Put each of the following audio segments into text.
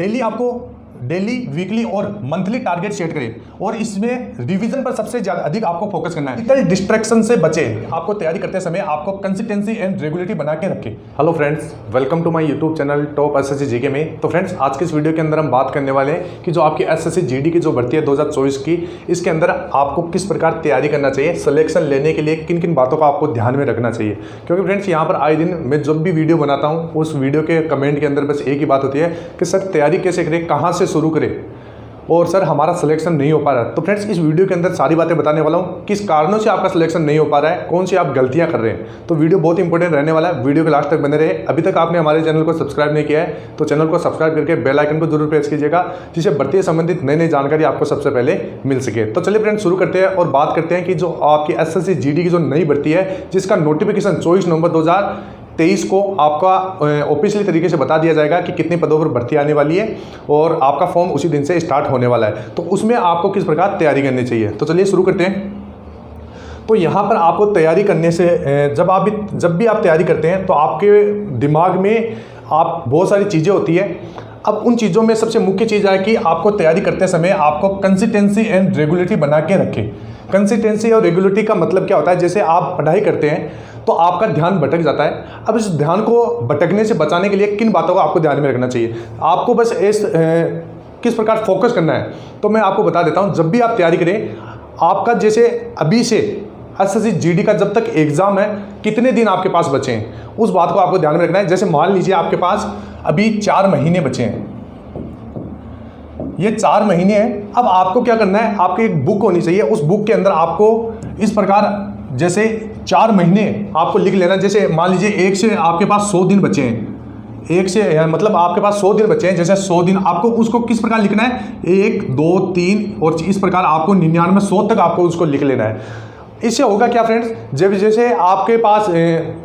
Daily आपको daily, weekly और monthly target set करें और इसमें रिवीजन पर सबसे ज्यादा अधिक आपको फोकस करना है। डिजिटल डिस्ट्रैक्शन से बचें। आपको तैयारी करते समय आपको कंसिस्टेंसी एंड रेगुलरिटी बना के रखें। Hello friends, welcome to my YouTube channel top SSC GK में। तो फ्रेंड्स, आज के इस वीडियो के अंदर हम बात करने वाले हैं कि जो आपकी एसएससी जीडी की जो भर्ती है 2024 की, इसके अंदर आपको किस प्रकार तैयारी करना चाहिए, सिलेक्शन लेने के लिए किन किन बातों का आपको ध्यान में रखना चाहिए। क्योंकि फ्रेंड्स, यहाँ पर आए दिन मैं जब भी वीडियो बनाता हूँ उस वीडियो के कमेंट के अंदर बस एक ही बात होती है कि सर तैयारी कैसे करें, कहाँ से शुरू करें और सर हमारा सिलेक्शन नहीं हो पा रहा है। तो फ्रेंड्स, इस वीडियो के अंदर सारी बातें बताने वाला हूँ किस कारणों से आपका सिलेक्शन नहीं हो पा रहा है, कौन सी आप गलतियाँ कर रहे हैं। तो वीडियो बहुत इंपॉर्टेंट रहने वाला है, वीडियो के लास्ट तक बने रहे। अभी तक आपने हमारे चैनल को सब्सक्राइब नहीं किया है तो चैनल को सब्सक्राइब करके बेल आइकन को जरूर प्रेस कीजिएगा, जिससे भर्ती से संबंधित नई नई जानकारी आपको सबसे पहले मिल सके। तो चलिए फ्रेंड्स, शुरू करते हैं और बात करते हैं कि जो आपकी एसएससी जीडी की जो नई भर्ती है, जिसका नोटिफिकेशन 24 नवंबर 2023 को आपका ऑफिशियली तरीके से बता दिया जाएगा कि कितने पदों पर भर्ती आने वाली है और आपका फॉर्म उसी दिन से स्टार्ट होने वाला है। तो उसमें आपको किस प्रकार तैयारी करनी चाहिए, तो चलिए शुरू करते हैं। तो यहाँ पर आपको तैयारी करने से जब भी आप तैयारी करते हैं तो आपके दिमाग में आप बहुत सारी चीज़ें होती है। अब उन चीज़ों में सबसे मुख्य चीज़ है कि आपको तैयारी करते समय आपको कंसिस्टेंसी एंड रेगुलरिटी बना के रखें। कंसिस्टेंसी और रेगुलरिटी का मतलब क्या होता है, जैसे आप पढ़ाई करते हैं तो आपका ध्यान भटक जाता है। अब इस ध्यान को भटकने से बचाने के लिए किन बातों को आपको ध्यान में रखना चाहिए, आपको बस किस प्रकार फोकस करना है, तो मैं आपको बता देता हूँ। जब भी आप तैयारी करें, आपका जैसे अभी से एसएससी जीडी का जब तक एग्जाम है कितने दिन आपके पास बचे हैं, उस बात को आपको ध्यान में रखना है। जैसे मान लीजिए आपके पास अभी 4 महीने बचे हैं, ये 4 महीने हैं। अब आपको क्या करना है, आपकी एक बुक होनी चाहिए, उस बुक के अंदर आपको इस प्रकार जैसे 4 महीने आपको लिख लेना। जैसे मान लीजिए एक से आपके पास 100 दिन बचे हैं, एक से मतलब आपके पास 100 दिन बचे हैं। जैसे 100 दिन आपको उसको किस प्रकार लिखना है, 1 2 3 और इस प्रकार आपको 99 100 तक आपको उसको लिख लेना है। इससे होगा क्या फ्रेंड्स, जब जैसे आपके पास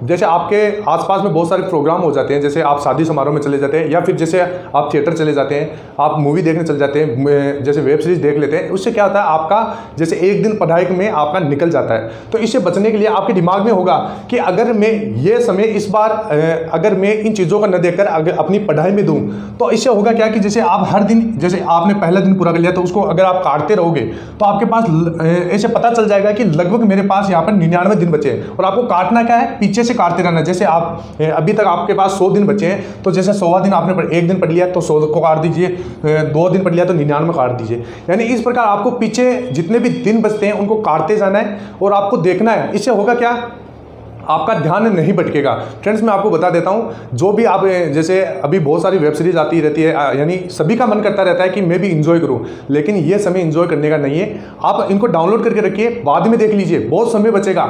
जैसे आपके आसपास में बहुत सारे प्रोग्राम हो जाते हैं, जैसे आप शादी समारोह में चले जाते हैं या फिर जैसे आप थिएटर चले जाते हैं, आप मूवी देखने चले जाते हैं, जैसे वेब सीरीज देख लेते हैं, उससे क्या होता है आपका जैसे एक दिन पढ़ाई में आपका निकल जाता है। तो इससे बचने के लिए आपके दिमाग में होगा कि अगर मैं ये समय इस बार अगर मैं इन चीज़ों का न देखकर अगर अपनी पढ़ाई में दूँ, तो इससे होगा क्या कि जैसे आप हर दिन, जैसे आपने पहला दिन पूरा कर लिया तो उसको अगर आप काटते रहोगे तो आपके पास ऐसे पता चल जाएगा कि लगभग मेरे पास यहाँ पर 99 दिन बचे हैं। और आपको काटना क्या है, पीछे से काटते रहना। जैसे आप अभी तक आपके पास 100 दिन बचे हैं, तो जैसे 100वां दिन आपने एक दिन पढ़ लिया तो 100 को काट दीजिए, 2 दिन पढ़ लिया तो 99 काट दीजिए। यानी इस प्रकार आपको पीछे जितने भी दिन बचते हैं उनको काटते जाना है और आपको देखना है। इससे होगा क्या, आपका ध्यान नहीं भटकेगा। फ्रेंड्स, मैं आपको बता देता हूँ, जो भी आप जैसे अभी बहुत सारी वेब सीरीज आती रहती है, यानी सभी का मन करता रहता है कि मैं भी इंजॉय करूँ, लेकिन ये समय इंजॉय करने का नहीं है। आप इनको डाउनलोड करके रखिए, बाद में देख लीजिए, बहुत समय बचेगा।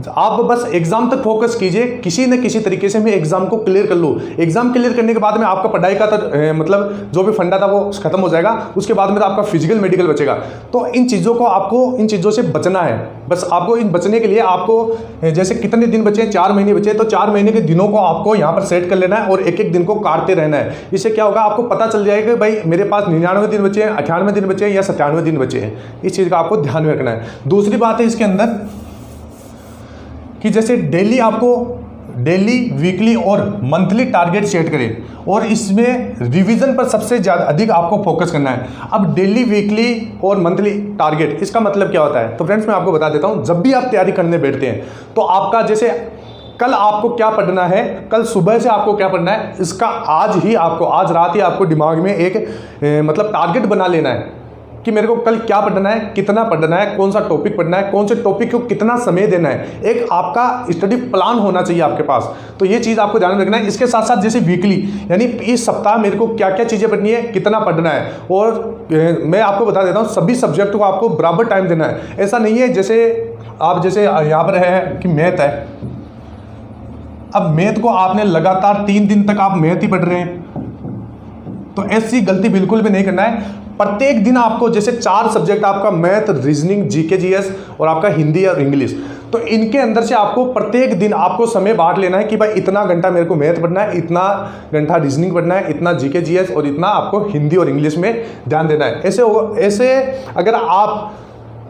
आप बस एग्जाम तक फोकस कीजिए, किसी न किसी तरीके से मैं एग्जाम को क्लियर कर लूँ। एग्जाम क्लियर करने के बाद में आपका पढ़ाई का मतलब जो भी फंडा था वो खत्म हो जाएगा। उसके बाद में तो आपका फिजिकल मेडिकल बचेगा। तो इन चीज़ों को आपको इन चीज़ों से बचना है। बस आपको इन बचने के लिए आपको जैसे कितने दिन बचे, 4 महीने बचे, तो 4 महीने के दिनों को आपको यहाँ पर सेट कर लेना है और एक एक दिन को काटते रहना है। इससे क्या होगा, आपको पता चल जाएगा कि भाई मेरे पास 99 दिन बचे हैं, 98 दिन बचे हैं या 97 दिन बचे हैं। इस चीज़ का आपको ध्यान में रखना है। दूसरी बात है इसके अंदर कि जैसे डेली, वीकली और मंथली टारगेट सेट करें और इसमें रिवीजन पर सबसे ज़्यादा अधिक आपको फोकस करना है। अब डेली, वीकली और मंथली टारगेट, इसका मतलब क्या होता है, तो फ्रेंड्स मैं आपको बता देता हूं। जब भी आप तैयारी करने बैठते हैं तो आपका जैसे कल आपको क्या पढ़ना है, कल सुबह से आपको क्या पढ़ना है, इसका आज रात ही आपको दिमाग में एक मतलब टारगेट बना लेना है कि मेरे को कल क्या पढ़ना है, कितना पढ़ना है, कौन सा टॉपिक पढ़ना है, कौन से टॉपिक को कितना समय देना है। एक आपका स्टडी प्लान होना चाहिए आपके पास। तो ये चीज़ आपको ध्यान में रखना है। इसके साथ साथ जैसे वीकली, यानी इस सप्ताह मेरे को क्या क्या चीज़ें पढ़नी है, कितना पढ़ना है। और मैं आपको बता देता हूँ, सभी सब्जेक्ट को आपको बराबर टाइम देना है। ऐसा नहीं है जैसे आप जैसे यहाँ पर है कि मैथ है, अब मैथ को आपने लगातार 3 दिन तक आप मैथ ही पढ़ रहे हैं, तो ऐसी गलती बिल्कुल भी नहीं करना है। प्रत्येक दिन आपको जैसे 4 सब्जेक्ट आपका मैथ, रीजनिंग, जीके जीएस और आपका हिंदी और इंग्लिश, तो इनके अंदर से आपको प्रत्येक दिन आपको समय बांट लेना है कि भाई इतना घंटा मेरे को मैथ पढ़ना है, इतना घंटा रीजनिंग पढ़ना है, इतना जीके जीएस और इतना आपको हिंदी और इंग्लिश में ध्यान देना है। ऐसे अगर आप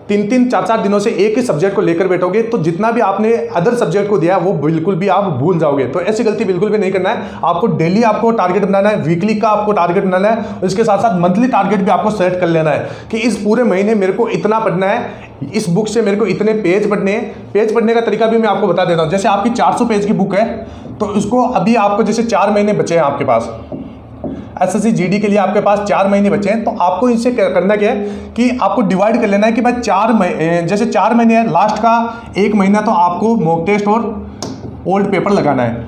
3-3, 4-4 दिनों से एक ही सब्जेक्ट को लेकर बैठोगे तो जितना भी आपने अदर सब्जेक्ट को दिया है वो बिल्कुल भी आप भूल जाओगे। तो ऐसी गलती बिल्कुल भी नहीं करना है। आपको डेली आपको टारगेट बनाना है, वीकली का आपको टारगेट बनाना है, और इसके साथ साथ मंथली टारगेट भी आपको सेट कर लेना है कि इस पूरे महीने मेरे को इतना पढ़ना है, इस बुक से मेरे को इतने पेज पढ़ने हैं। पेज पढ़ने का तरीका भी मैं आपको बता देता हूँ। जैसे आपकी 400 पेज की बुक है तो इसको अभी आपको जैसे 4 महीने बचे हैं आपके पास, एसएससी जीडी के लिए आपके पास 4 महीने बचे हैं, तो आपको इससे करना क्या है कि आपको डिवाइड कर लेना है कि भाई 4 महीने, जैसे 4 महीने है, लास्ट का 1 महीना तो आपको मॉक टेस्ट और ओल्ड पेपर लगाना है।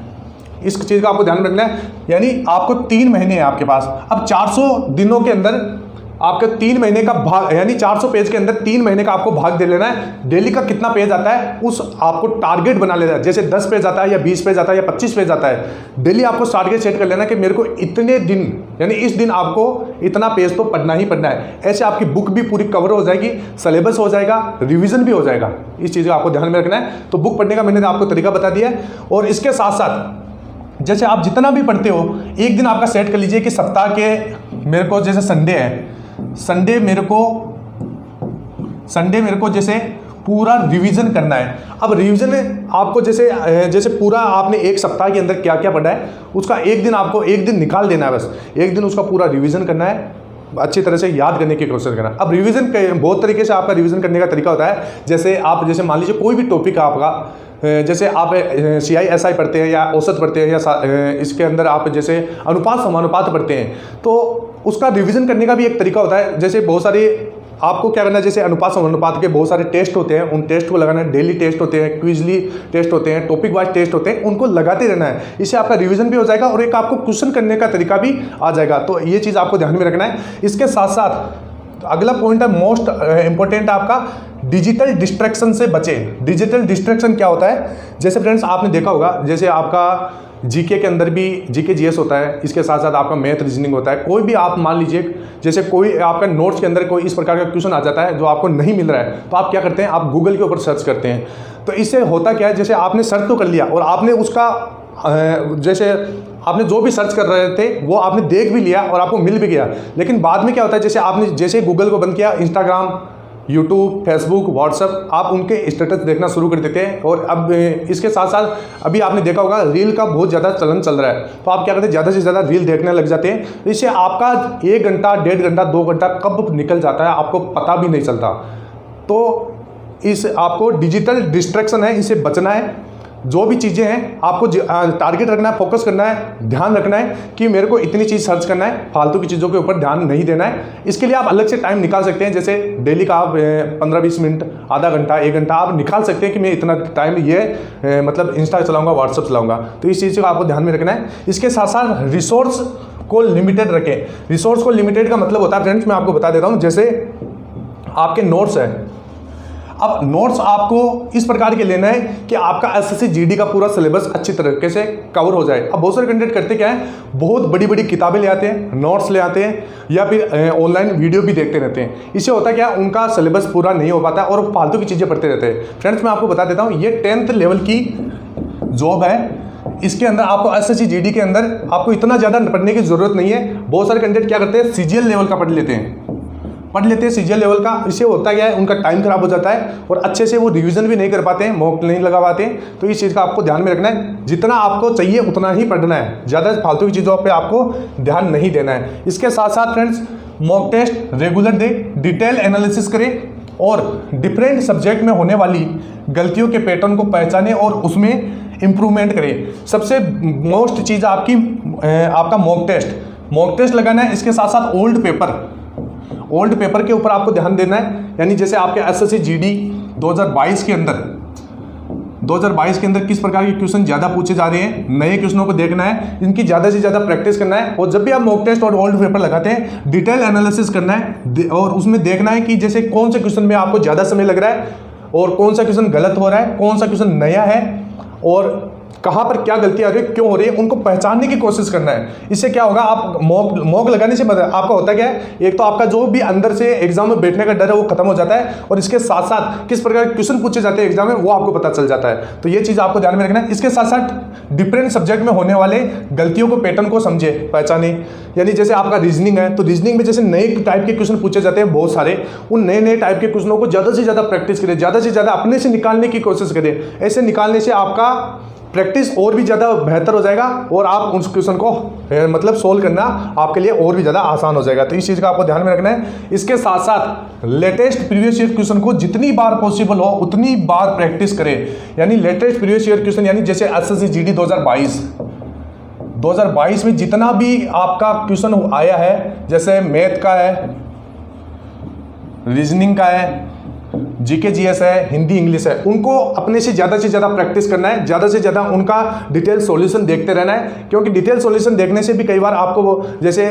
इस चीज़ का आपको ध्यान रखना है। यानी आपको 3 महीने हैं आपके पास। अब 400 दिनों के अंदर आपका 3 महीने का भाग, यानी 400 पेज के अंदर 3 महीने का आपको भाग दे लेना है। डेली का कितना पेज आता है उस आपको टारगेट बना लेना है। जैसे 10 पेज आता है या 20 पेज आता है या 25 पेज आता है, डेली आपको टारगेट सेट कर लेना है कि मेरे को इतने दिन, यानी इस दिन आपको इतना पेज तो पढ़ना ही पढ़ना है। ऐसे आपकी बुक भी पूरी कवर हो जाएगी, सिलेबस हो जाएगा, रिविजन भी हो जाएगा। इस चीज़ को आपको ध्यान में रखना है। तो बुक पढ़ने का मैंने आपको तरीका बता दिया है। और इसके साथ साथ जैसे आप जितना भी पढ़ते हो, एक दिन आपका सेट कर लीजिए कि सप्ताह के मेरे को, जैसे संडे है, संडे मेरे को जैसे पूरा रिवीजन करना है। अब रिवीजन आपको जैसे पूरा आपने एक सप्ताह के अंदर क्या क्या पढ़ा है उसका एक दिन निकाल देना है। बस एक दिन उसका पूरा रिवीजन करना है, अच्छी तरह से याद करने की कोशिश करना। अब रिवीजन बहुत तरीके से आपका रिवीजन करने का तरीका होता है। जैसे मान लीजिए कोई भी टॉपिक है आपका, जैसे आप CISI पढ़ते हैं या औसत पढ़ते हैं या इसके अंदर आप जैसे अनुपात समानुपात पढ़ते हैं, तो उसका रिवीजन करने का भी एक तरीका होता है। जैसे बहुत सारे आपको क्या करना है, जैसे अनुपात समानुपात के बहुत सारे टेस्ट होते हैं, उन टेस्ट को लगाना है। डेली टेस्ट होते हैं, क्विजली टेस्ट होते हैं, टॉपिक वाइज टेस्ट होते हैं, उनको लगाते रहना है। इससे आपका रिवीजन भी हो जाएगा और एक आपको क्वेश्चन करने का तरीका भी आ जाएगा। तो ये चीज़ आपको ध्यान में रखना है। इसके साथ साथ अगला पॉइंट है मोस्ट इंपॉर्टेंट, आपका डिजिटल डिस्ट्रैक्शन से बचें। डिजिटल डिस्ट्रैक्शन क्या होता है? जैसे फ्रेंड्स आपने देखा होगा, जैसे आपका जीके के अंदर भी जीके जीएस होता है, इसके साथ साथ आपका मैथ रीजनिंग होता है। कोई भी आप मान लीजिए जैसे कोई आपका नोट्स के अंदर कोई इस प्रकार का क्वेश्चन आ जाता है जो आपको नहीं मिल रहा है, तो आप क्या करते हैं, आप गूगल के ऊपर सर्च करते हैं। तो इससे होता क्या है, जैसे आपने सर्च तो कर लिया और आपने उसका जैसे आपने जो भी सर्च कर रहे थे वो आपने देख भी लिया और आपको मिल भी गया, लेकिन बाद में क्या होता है, जैसे गूगल को बंद किया, इंस्टाग्राम, यूट्यूब, फेसबुक, व्हाट्सएप, आप उनके स्टेटस देखना शुरू कर देते हैं। और अब इसके साथ साथ अभी आपने देखा होगा रील का बहुत ज़्यादा चलन चल रहा है, तो आप क्या करते हैं, ज़्यादा से ज़्यादा रील देखने लग जाते हैं। इससे आपका 1 घंटा, 1.5 घंटा, 2 घंटा कब निकल जाता है आपको पता भी नहीं चलता। तो इस आपको डिजिटल डिस्ट्रैक्शन है, इससे बचना है। जो भी चीज़ें हैं आपको टारगेट रखना है, फोकस करना है, ध्यान रखना है कि मेरे को इतनी चीज़ सर्च करना है, फालतू की चीज़ों के ऊपर ध्यान नहीं देना है। इसके लिए आप अलग से टाइम निकाल सकते हैं। जैसे डेली का आप 15-20 मिनट, आधा घंटा, 1 घंटा आप निकाल सकते हैं कि मैं इतना टाइम ये मतलब इंस्टा चलाऊंगा, व्हाट्सअप चलाऊंगा। तो इस चीज़ को आपको ध्यान में रखना है। इसके साथ साथ रिसोर्स को लिमिटेड रखें। रिसोर्स को लिमिटेड का मतलब होता है फ्रेंड्स, मैं आपको बता देता हूँ। जैसे आपके नोट्स है, अब नोट्स आपको इस प्रकार के लेना है कि आपका एसएससी जीडी का पूरा सिलेबस अच्छी तरीके से कवर हो जाए। अब बहुत सारे कैंडिडेट करते क्या है, बहुत बड़ी बड़ी किताबें ले आते हैं, नोट्स ले आते हैं, या फिर ऑनलाइन वीडियो भी देखते रहते हैं। इससे होता क्या, उनका सिलेबस पूरा नहीं हो पाता और फालतू की चीज़ें पढ़ते रहते हैं। फ्रेंड्स मैं आपको बता देता हूँ, ये 10th लेवल की जॉब है। इसके अंदर आपको एसएससी जीडी के अंदर आपको इतना ज़्यादा पढ़ने की ज़रूरत नहीं है। बहुत सारे कैंडिडेट क्या करते हैं, सीजीएल लेवल का पढ़ लेते हैं सीजीएल लेवल का। इससे होता क्या है, उनका टाइम खराब हो जाता है और अच्छे से वो रिवीजन भी नहीं कर पाते हैं, मॉक नहीं लगा पाते हैं। तो इस चीज़ का आपको ध्यान में रखना है। जितना आपको चाहिए उतना ही पढ़ना है, ज़्यादा फालतू की चीज़ों पे आपको ध्यान नहीं देना है। इसके साथ साथ फ्रेंड्स मॉक टेस्ट रेगुलर दे, डिटेल एनालिसिस करें और डिफरेंट सब्जेक्ट में होने वाली गलतियों के पैटर्न को पहचानें और उसमें इम्प्रूवमेंट करें। सबसे मोस्ट चीज़ आपका मॉक टेस्ट लगाना है। इसके साथ साथ ओल्ड पेपर के ऊपर आपको ध्यान देना है। यानी जैसे आपके एसएससी जीडी 2022 के अंदर किस प्रकार के क्वेश्चन ज़्यादा पूछे जा रहे हैं, नए क्वेश्चनों को देखना है, इनकी ज़्यादा से ज़्यादा प्रैक्टिस करना है। और जब भी आप मॉक टेस्ट और ओल्ड पेपर लगाते हैं, डिटेल एनालिसिस करना है और उसमें देखना है कि जैसे कौन से क्वेश्चन में आपको ज़्यादा समय लग रहा है और कौन सा क्वेश्चन गलत हो रहा है, कौन सा क्वेश्चन नया है और कहाँ पर क्या गलती आ रही है, क्यों हो रही है, उनको पहचानने की कोशिश करना है। इससे क्या होगा, आप मॉक लगाने से आपका होता क्या है, एक तो आपका जो भी अंदर से एग्जाम में बैठने का डर है वो खत्म हो जाता है, और इसके साथ साथ किस प्रकार के क्वेश्चन पूछे जाते हैं एग्जाम में वो आपको पता चल जाता है। तो ये चीज़ आपको ध्यान में रखना है। इसके साथ साथ डिफरेंट सब्जेक्ट में होने वाले गलतियों को, पैटर्न को समझे, पहचाने। यानी जैसे आपका रीजनिंग है, तो रीजनिंग में जैसे नए टाइप के क्वेश्चन पूछे जाते हैं बहुत सारे, उन नए टाइप के क्वेश्चनों को ज़्यादा से ज़्यादा प्रैक्टिस करें, ज़्यादा से ज़्यादा अपने से निकालने की कोशिश करें। ऐसे निकालने से आपका प्रैक्टिस और भी ज़्यादा बेहतर हो जाएगा, और आप उस क्वेश्चन को मतलब सोल्व करना आपके लिए और भी ज़्यादा आसान हो जाएगा। तो इस चीज़ का आपको ध्यान में रखना है। इसके साथ साथ लेटेस्ट प्रीवियस ईयर क्वेश्चन को जितनी बार पॉसिबल हो उतनी बार प्रैक्टिस करें। यानी लेटेस्ट प्रीवियस ईयर क्वेश्चन, यानी जैसे एसएससी जीडी 2022 में जितना भी आपका क्वेश्चन आया है, जैसे मैथ का है, रीजनिंग का है, जीके जीएस है, हिंदी इंग्लिश है, उनको अपने से ज़्यादा प्रैक्टिस करना है, ज़्यादा से ज़्यादा उनका डिटेल सॉल्यूशन देखते रहना है। क्योंकि डिटेल सॉल्यूशन देखने से भी कई बार आपको जैसे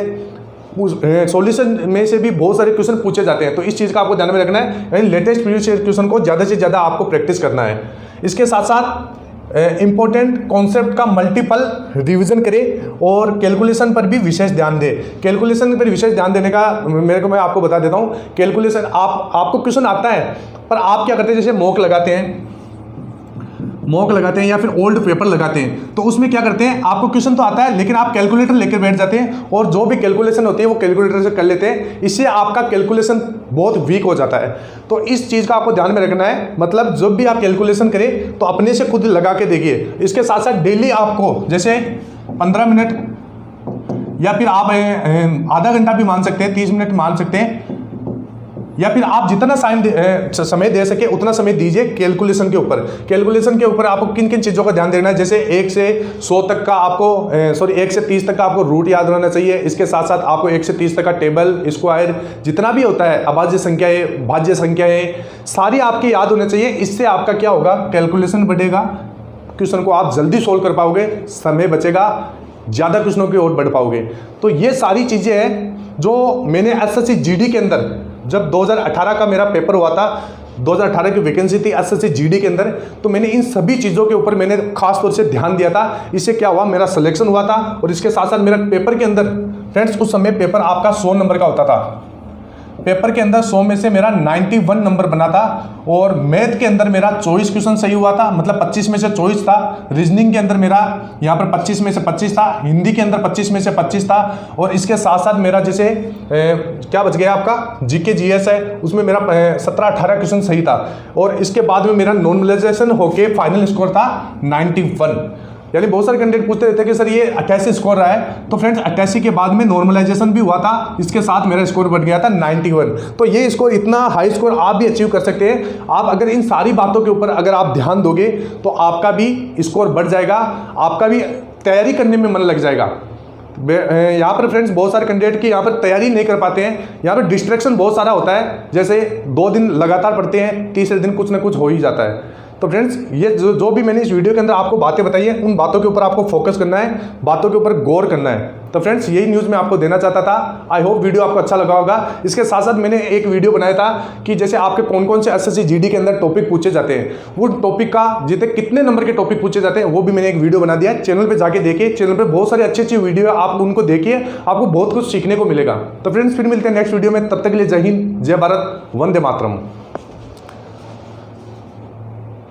सॉल्यूशन में से भी बहुत सारे क्वेश्चन पूछे जाते हैं। तो इस चीज़ का आपको ध्यान में रखना है, यानी लेटेस्ट प्रीवियस ईयर क्वेश्चन को ज़्यादा से ज़्यादा आपको प्रैक्टिस करना है। इसके साथ साथ इंपॉर्टेंट कॉन्सेप्ट का मल्टीपल रिवीजन करें, और कैलकुलेशन पर भी विशेष ध्यान दें। कैलकुलेशन पर विशेष ध्यान देने का मैं आपको बता देता हूँ। कैलकुलेशन आपको क्वेश्चन आता है, पर आप क्या करते हैं, जैसे मॉक लगाते हैं या फिर ओल्ड पेपर लगाते हैं, तो उसमें क्या करते हैं, आपको क्वेश्चन तो आता है लेकिन आप कैलकुलेटर लेकर बैठ जाते हैं, और जो भी कैलकुलेशन होती है वो कैलकुलेटर से कर लेते हैं। इससे आपका कैलकुलेशन बहुत वीक हो जाता है। तो इस चीज़ का आपको ध्यान में रखना है। मतलब जब भी आप कैलकुलेशन करें तो अपने से खुद लगा के देखिए। इसके साथ साथ डेली आपको जैसे 15 मिनट या फिर आप आधा घंटा भी मान सकते हैं, 30 मिनट मान सकते हैं, या फिर आप जितना समय दे सके उतना समय दीजिए कैलकुलेशन के ऊपर। कैलकुलेशन के ऊपर आपको किन किन चीज़ों का ध्यान देना है, जैसे 1 से 100 तक का आपको 1 से 30 तक का आपको रूट याद रहना चाहिए। इसके साथ साथ आपको 1 से 30 तक का टेबल, स्क्वायर, जितना भी होता है, अभाज्य संख्याएं, भाज्य संख्याएं, सारी आपकी याद होने चाहिए। इससे आपका क्या होगा, कैलकुलेशन बढ़ेगा, क्वेश्चन को आप जल्दी सोल्व कर पाओगे, समय बचेगा, ज़्यादा क्वेश्चनों की ओर बढ़ पाओगे। तो ये सारी चीज़ें हैं जो मैंने एसएससी जीडी के अंदर, जब 2018 का मेरा पेपर हुआ था, 2018 की वैकेंसी थी एसएससी जीडी के अंदर, तो मैंने इन सभी चीज़ों के ऊपर मैंने खास तौर से ध्यान दिया था। इससे क्या हुआ, मेरा सिलेक्शन हुआ था। और इसके साथ साथ मेरा पेपर के अंदर, फ्रेंड्स उस समय पेपर आपका 100 नंबर का होता था। पेपर के अंदर 100 में से मेरा 91 नंबर बना था, और मैथ के अंदर मेरा 24 क्वेश्चन सही हुआ था, मतलब 25 में से 24 था। रीजनिंग के अंदर मेरा यहाँ पर 25 में से 25 था, हिंदी के अंदर 25 में से 25 था, और इसके साथ साथ मेरा जैसे क्या बच गया आपका जीके जीएस है, उसमें मेरा 17-18 क्वेश्चन सही था। और इसके बाद में मेरा नॉर्मलाइजेशन होके फाइनल स्कोर था 91। यानी बहुत सारे कैंडिडेट पूछते रहते हैं कि सर ये 88 स्कोर रहा है, तो फ्रेंड्स 88 के बाद में नॉर्मलाइजेशन भी हुआ था, इसके साथ मेरा स्कोर बढ़ गया था 91। तो ये स्कोर, इतना हाई स्कोर आप भी अचीव कर सकते हैं। आप अगर इन सारी बातों के ऊपर अगर आप ध्यान दोगे तो आपका भी स्कोर बढ़ जाएगा, आपका भी तैयारी करने में मन लग जाएगा। यहाँ पर फ्रेंड्स बहुत सारे कैंडिडेट की यहाँ पर तैयारी नहीं कर पाते हैं, यहाँ पर डिस्ट्रैक्शन बहुत सारा होता है। जैसे 2 दिन लगातार पढ़ते हैं, तीसरे दिन कुछ ना कुछ हो ही जाता है। तो फ्रेंड्स ये जो भी मैंने इस वीडियो के अंदर आपको बातें बताई है, उन बातों के ऊपर आपको फोकस करना है, बातों के ऊपर गौर करना है। तो फ्रेंड्स यही न्यूज़ मैं आपको देना चाहता था। आई होप वीडियो आपको अच्छा लगा होगा। इसके साथ साथ मैंने एक वीडियो बनाया था कि जैसे आपके कौन कौन से एसएससी जीडी के अंदर टॉपिक पूछे जाते हैं, वो टॉपिक का जितने कितने नंबर के टॉपिक पूछे जाते हैं, वो भी मैंने एक वीडियो बना दिया है। चैनल पर जाके देखिए, चैनल पर बहुत सारी अच्छी वीडियो है, आप उनको देखिए, आपको बहुत कुछ सीखने को मिलेगा। तो फ्रेंड्स फिर मिलते हैं नेक्स्ट वीडियो में, तब तक के लिए जय हिंद, जय भारत, वंदे मातरम।